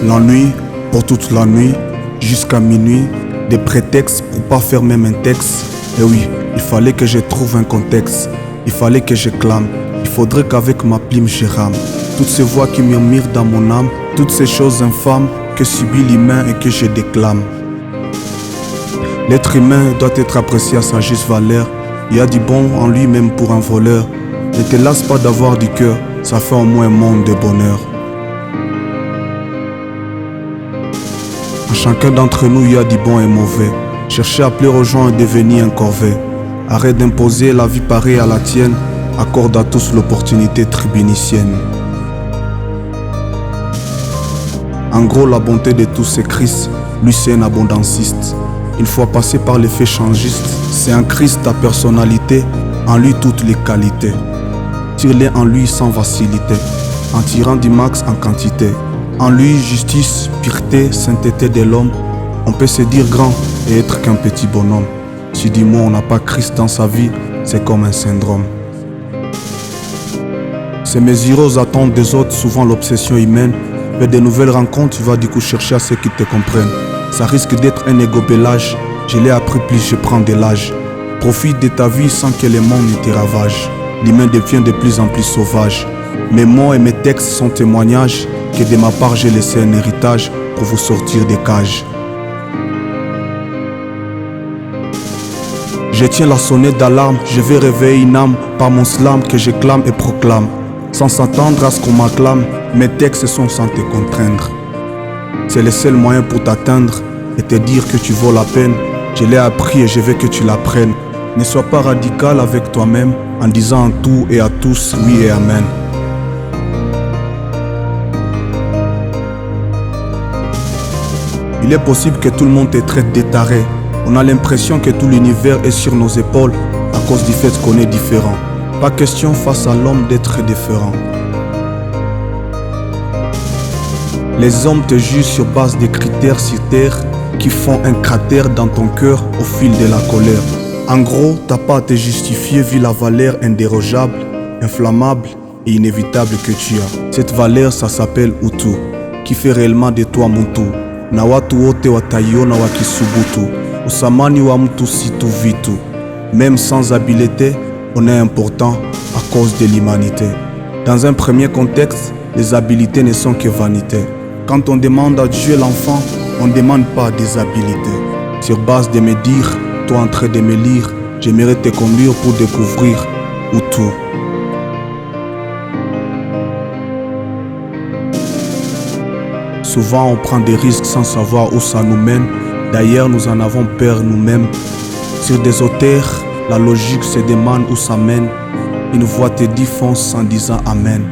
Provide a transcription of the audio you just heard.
L'ennui pour toute la nuit, jusqu'à minuit, des prétextes pour pas faire même un texte. Et oui, il fallait que je trouve un contexte, il fallait que je clame, il faudrait qu'avec ma plume je rame. Toutes ces voix qui murmurent dans mon âme, toutes ces choses infâmes que subit l'humain et que je déclame. L'être humain doit être apprécié à sa juste valeur. Il y a du bon en lui-même pour un voleur. Ne te lasse pas d'avoir du cœur, ça fait au moins un monde de bonheur. En chacun d'entre nous, il y a du bon et mauvais. Cherchez à plaire aux gens et devenir un corvée. Arrête d'imposer la vie pareille à la tienne. Accorde à tous l'opportunité tribunicienne. En gros, la bonté de tous c'est Christ. Lui, c'est un abondanciste. Une fois passé par l'effet changiste, c'est un Christ ta personnalité, en lui toutes les qualités. Tire-les en lui sans facilité, en tirant du max en quantité. En lui, justice, pureté, sainteté de l'homme. On peut se dire grand et être qu'un petit bonhomme. Si dis-moi on n'a pas Christ dans sa vie, c'est comme un syndrome. C'est mesurer aux attentes des autres, souvent l'obsession humaine. Fais de nouvelles rencontres, tu vas du coup chercher à ceux qui te comprennent. Ça risque d'être un égo-bellage, je l'ai appris plus je prends de l'âge. Profite de ta vie sans que le monde ne te ravage. L'humain devient de plus en plus sauvage. Mes mots et mes textes sont témoignages que de ma part j'ai laissé un héritage pour vous sortir des cages. Je tiens la sonnette d'alarme, je vais réveiller une âme par mon slam que je clame et proclame. Sans s'attendre à ce qu'on m'acclame, mes textes sont sans te contraindre. C'est le seul moyen pour t'atteindre et te dire que tu vaux la peine. Je l'ai appris et je veux que tu l'apprennes. Ne sois pas radical avec toi-même en disant en tout et à tous oui et amen. Il est possible que tout le monde te traite de taré. On a l'impression que tout l'univers est sur nos épaules à cause du fait qu'on est différent. Pas question face à l'homme d'être différent. Les hommes te jugent sur base des critères sur terre qui font un cratère dans ton cœur au fil de la colère. En gros, t'as pas à te justifier vu la valeur indérogeable, inflammable et inévitable que tu as. Cette valeur, ça s'appelle Utu, qui fait réellement de toi Muntu. Na watu wote wataiona wakisubutu, usamani wa mtu si tu vitu. Même sans habileté, on est important à cause de l'humanité. Dans un premier contexte, les habiletés ne sont que vanité. Quand on demande à Dieu l'enfant, on ne demande pas des habiletés. Sur base de me dire, toi en train de me lire, j'aimerais te conduire pour découvrir Utu. Souvent on prend des risques sans savoir où ça nous mène. D'ailleurs nous en avons peur nous-mêmes. Sur des auteurs, la logique se demande où ça mène. Une voix te dit fonce en disant Amen.